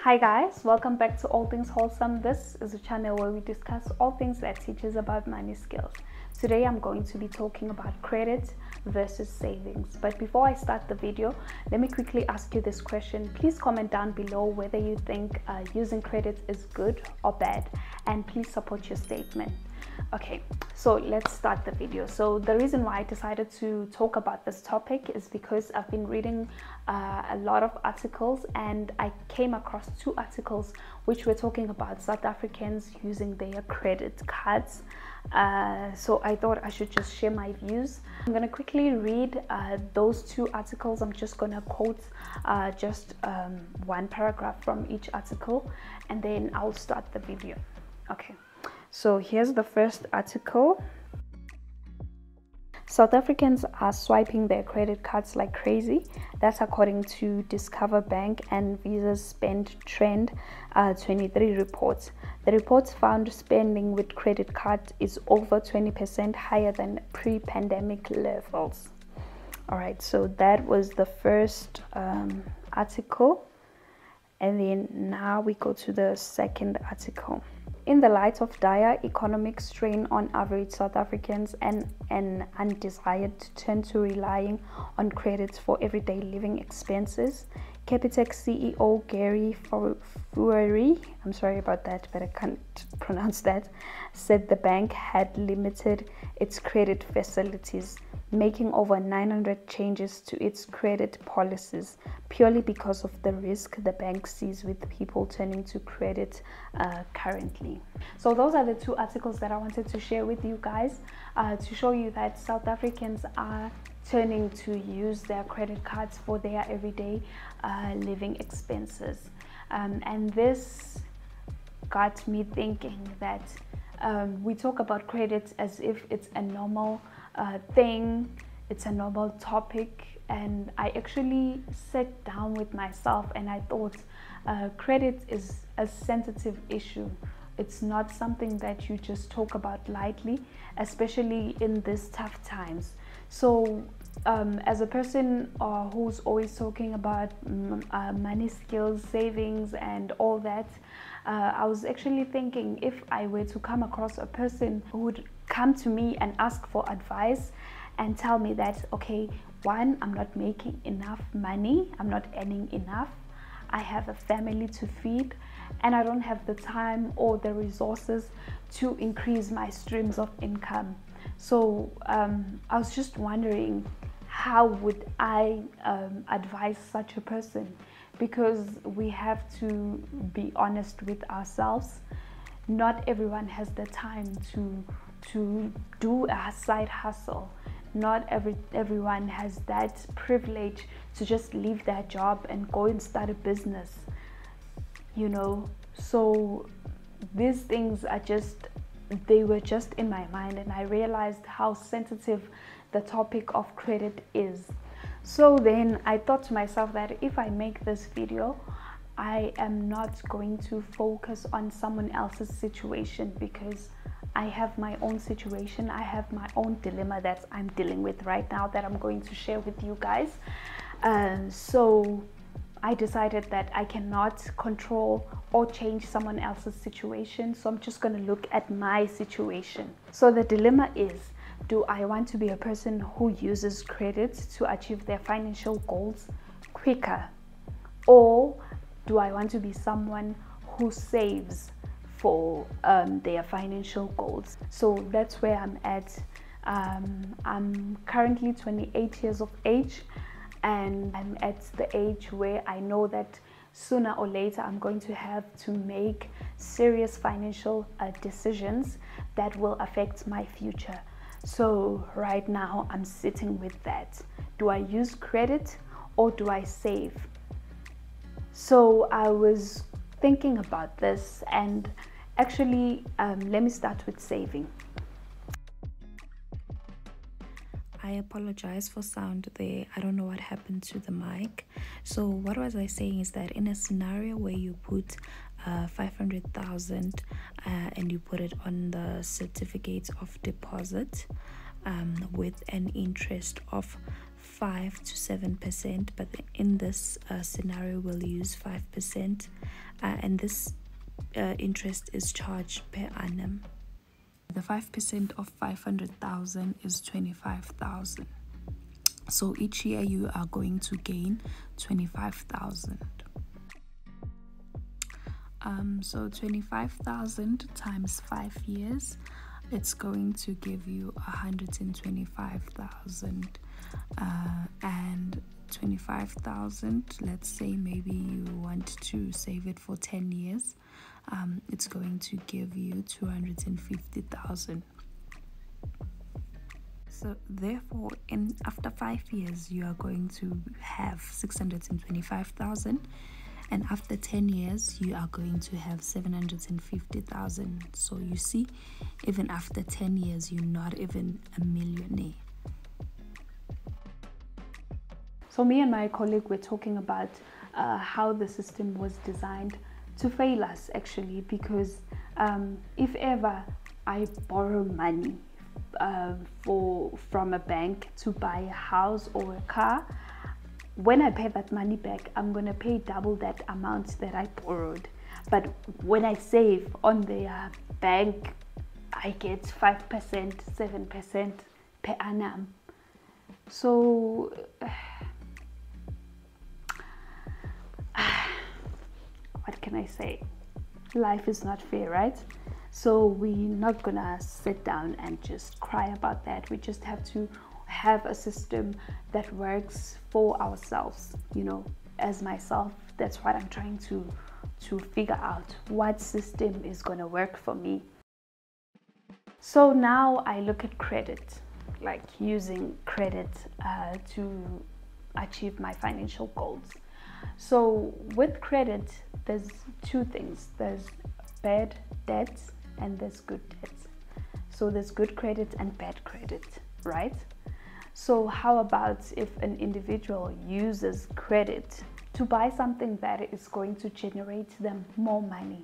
Hi guys, welcome back to All Things Wholesome. This is a channel where we discuss all things that teaches about money skills. Today I'm going to be talking about credit versus savings. But before I start the video, let me quickly ask you this question. Please comment down below whether you think using credit is good or bad, and please support your statement. Okay, so let's start the video. So the reason why I decided to talk about this topic is because I've been reading a lot of articles, and I came across two articles which were talking about South Africans using their credit cards. So I thought I should just share my views. I'm going to quickly read those two articles. I'm just going to quote just one paragraph from each article, and then I'll start the video. Okay. So here's the first article. South Africans are swiping their credit cards like crazy. That's according to Discover Bank and Visa's Spend Trend 23 reports. The reports found spending with credit cards is over 20% higher than pre-pandemic levels. All right, so that was the first article. And then now we go to the second article. In the light of dire economic strain on average South Africans and an undesired turn to relying on credits for everyday living expenses, Capitec CEO Gary Fourie, I'm sorry about that, but I can't pronounce that, said the bank had limited its credit facilities, making over 900 changes to its credit policies purely because of the risk the bank sees with people turning to credit currently. So those are the two articles that I wanted to share with you guys to show you that South Africans are turning to use their credit cards for their everyday living expenses. And this got me thinking that we talk about credit as if it's a normal thing, it's a normal topic, and I actually sat down with myself and I thought credit is a sensitive issue. It's not something that you just talk about lightly, especially in these tough times. So as a person who's always talking about money skills, savings and all that, I was actually thinking, if I were to come across a person who would come to me and ask for advice and tell me that, okay, one, I'm not making enough money, I'm not earning enough, I have a family to feed, and I don't have the time or the resources to increase my streams of income. So I was just wondering, how would I advise such a person? Because we have to be honest with ourselves. Not everyone has the time to do a side hustle. Not everyone has that privilege to just leave their job and go and start a business, you know. So these things are just, they were just in my mind, and I realized how sensitive the topic of credit is. So then I thought to myself that if I make this video, I am not going to focus on someone else's situation, because I have my own situation, I have my own dilemma that I'm dealing with right now that I'm going to share with you guys. So I decided that I cannot control or change someone else's situation, so I'm just going to look at my situation. So the dilemma is, do I want to be a person who uses credit to achieve their financial goals quicker? Or do I want to be someone who saves for their financial goals? So that's where I'm at. I'm currently 28 years of age, and I'm at the age where I know that sooner or later I'm going to have to make serious financial decisions that will affect my future. So right now I'm sitting with that. Do I use credit or do I save? So I was thinking about this, and actually let me start with saving. I apologize for sound there. I don't know what happened to the mic. So what was I saying is that in a scenario where you put 500,000 and you put it on the certificate of deposit with an interest of 5 to 7%, but in this scenario we'll use 5%, and this interest is charged per annum. The 5% of 500,000 is 25,000. So each year you are going to gain 25,000. So 25,000 times 5 years, it's going to give you 125,000. And 25,000, let's say maybe you want to save it for 10 years, it's going to give you 250,000. So therefore, after 5 years, you are going to have 625,000, and after 10 years, you are going to have 750,000. So you see, even after 10 years, you're not even a millionaire. So me and my colleague were talking about how the system was designed to fail us, actually, because if ever I borrow money from a bank to buy a house or a car, when I pay that money back, I'm going to pay double that amount that I borrowed. But when I save on the bank, I get 5%, 7% per annum. So what can I say? Life is not fair, right? So we're not gonna sit down and just cry about that. We just have to have a system that works for ourselves. You know, as myself, that's what I'm trying to figure out, what system is gonna work for me. So now I look at credit, like using credit to achieve my financial goals. So with credit, there's two things. There's bad debt and there's good debt. So there's good credit and bad credit, right? So how about if an individual uses credit to buy something that is going to generate them more money?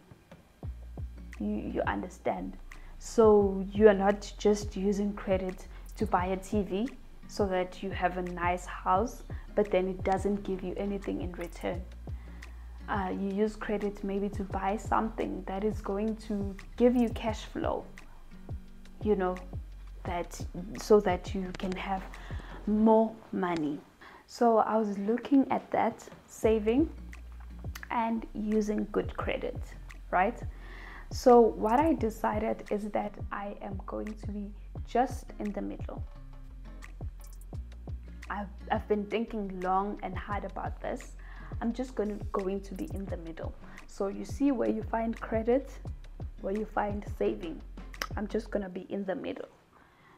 You understand? So you are not just using credit to buy a TV so that you have a nice house, but then it doesn't give you anything in return. You use credit maybe to buy something that is going to give you cash flow, you know, so that you can have more money. So I was looking at that, saving and using good credit, right? So what I decided is that I am going to be just in the middle. I've been thinking long and hard about this. I'm just going to be in the middle. So you see where you find credit, where you find saving. I'm just going to be in the middle.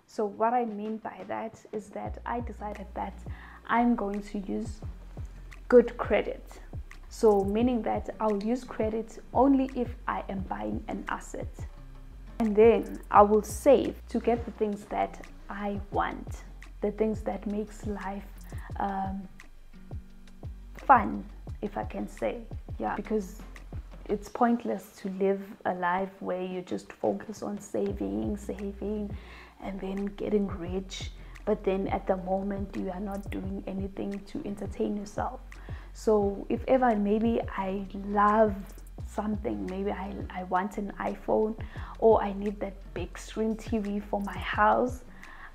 So what I mean by that is that I decided that I'm going to use good credit. So meaning that I'll use credit only if I am buying an asset. And then I will save to get the things that I want, the things that makes life fun, if I can say. Yeah, because it's pointless to live a life where you just focus on saving and then getting rich, but then at the moment you are not doing anything to entertain yourself. So if ever maybe I love something, maybe I want an iPhone, or I need that big screen TV for my house,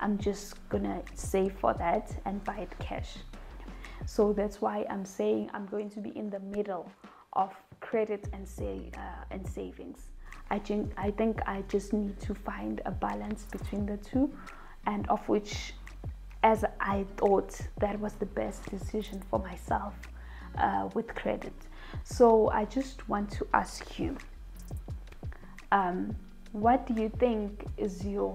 I'm just gonna save for that and buy it cash. So that's why I'm saying I'm going to be in the middle of credit and savings. I think I just need to find a balance between the two, and of which, as I thought, that was the best decision for myself with credit. So I just want to ask you, what do you think is your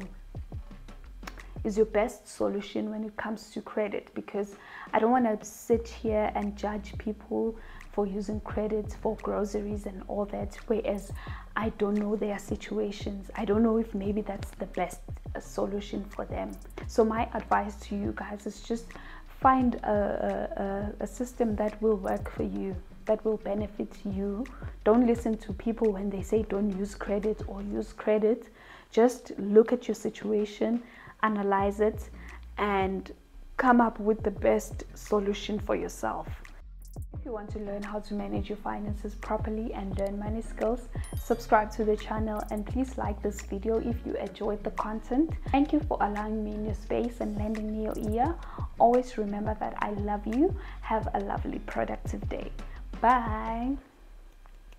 best solution when it comes to credit? Because I don't want to sit here and judge people for using credit for groceries and all that, whereas I don't know their situations. I don't know if maybe that's the best solution for them. So my advice to you guys is just find a system that will work for you, that will benefit you. Don't listen to people when they say don't use credit or use credit. Just look at your situation, analyze it, and come up with the best solution for yourself. If you want to learn how to manage your finances properly and learn money skills, subscribe to the channel and please like this video if you enjoyed the content. Thank you for allowing me in your space and lending me your ear. Always remember that I love you. Have a lovely productive day. Bye.